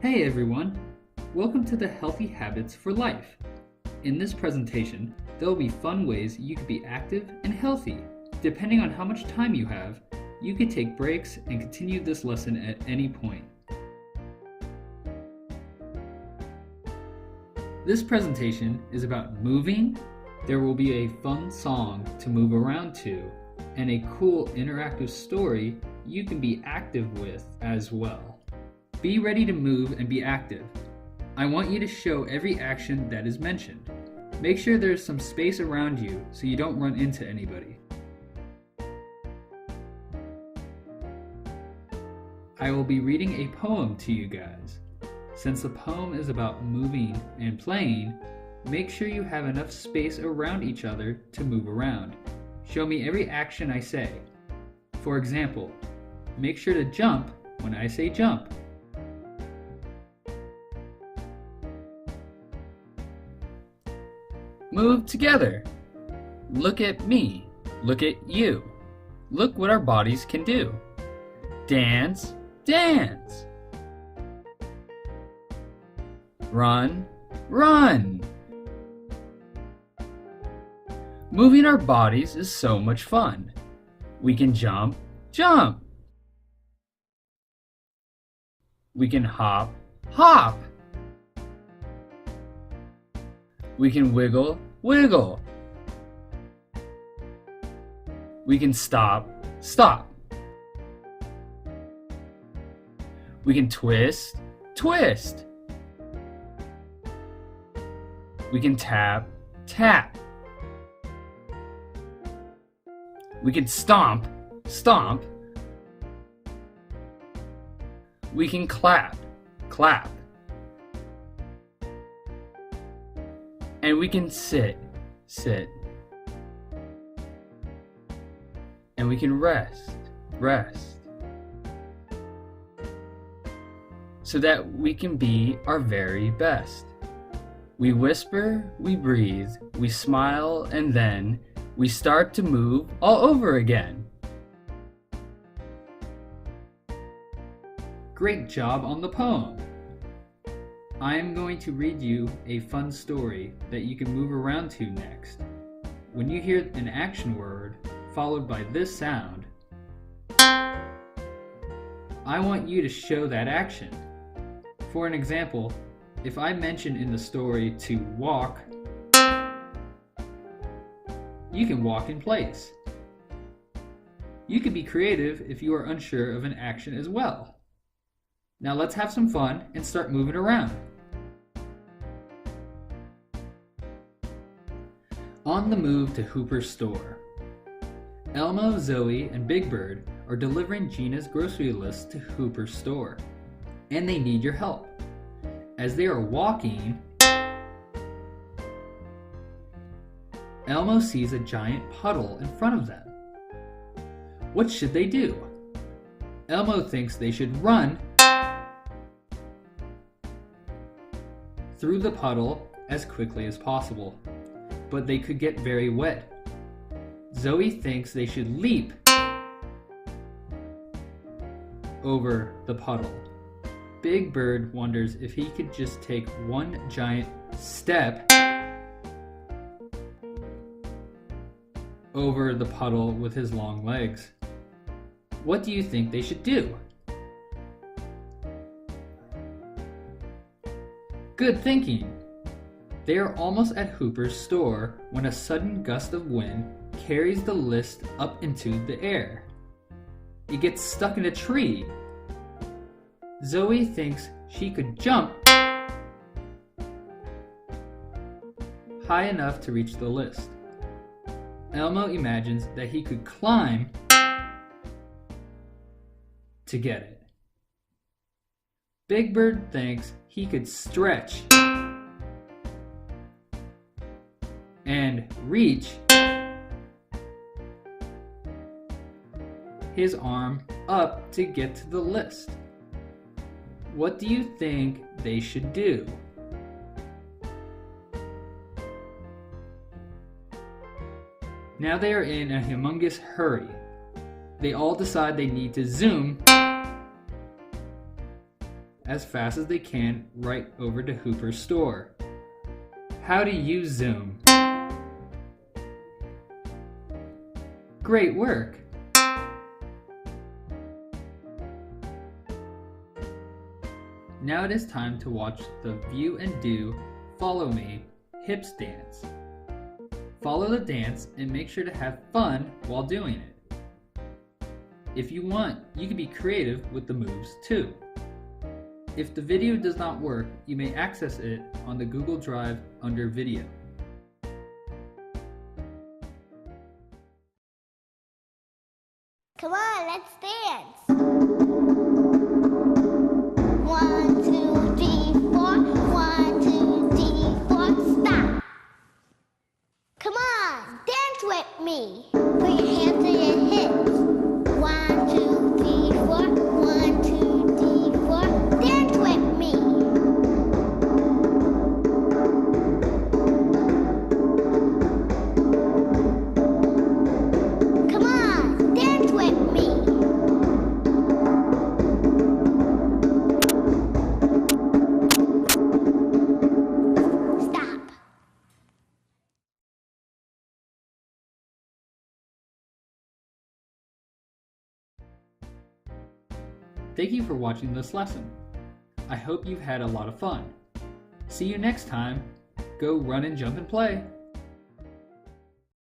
Hey everyone! Welcome to the Healthy Habits for Life. In this presentation, there will be fun ways you can be active and healthy. Depending on how much time you have, you can take breaks and continue this lesson at any point. This presentation is about moving. There will be a fun song to move around to, and a cool interactive story you can be active with as well. Be ready to move and be active. I want you to show every action that is mentioned. Make sure there's some space around you so you don't run into anybody. I will be reading a poem to you guys. Since the poem is about moving and playing, make sure you have enough space around each other to move around. Show me every action I say. For example, make sure to jump when I say jump. Move together. Look at me. Look at you. Look what our bodies can do. Dance, dance. Run, run. Moving our bodies is so much fun. We can jump, jump. We can hop, hop. We can wiggle, wiggle. We can stop, stop. We can twist, twist. We can tap, tap. We can stomp, stomp. We can clap, clap. And we can sit, sit. And we can rest, rest. So that we can be our very best. We whisper, we breathe, we smile, and then we start to move all over again. Great job on the poem! I am going to read you a fun story that you can move around to next. When you hear an action word followed by this sound, I want you to show that action. For an example, if I mention in the story to walk, you can walk in place. You can be creative if you are unsure of an action as well. Now let's have some fun and start moving around. On the move to Hooper's store. Elmo, Zoe, and Big Bird are delivering Gina's grocery list to Hooper's store, and they need your help. As they are walking, Elmo sees a giant puddle in front of them. What should they do? Elmo thinks they should run through the puddle as quickly as possible, but they could get very wet. Zoe thinks they should leap over the puddle. Big Bird wonders if he could just take one giant step over the puddle with his long legs. What do you think they should do? Good thinking! They are almost at Hooper's store when a sudden gust of wind carries the list up into the air. It gets stuck in a tree. Zoe thinks she could jump high enough to reach the list. Elmo imagines that he could climb to get it. Big Bird thinks he could stretch and reach his arm up to get to the list. What do you think they should do? Now they are in a humongous hurry. They all decide they need to zoom as fast as they can right over to Hooper's store. How to use Zoom. Great work! Now it is time to watch the View and Do Follow Me Hips dance. Follow the dance and make sure to have fun while doing it. If you want, you can be creative with the moves too. If the video does not work, you may access it on the Google Drive under Video. Come on, let's dance. 1, 2, 3, 4. 1, 2, 3, 4. Stop. Come on, dance with me. Put your hands to your hips. 1, 2, 3, 4. 1, 2, 3, 4. Dance with me. Come on, dance with me. Stop. Thank you for watching this lesson. I hope you've had a lot of fun. See you next time. Go run and jump and play.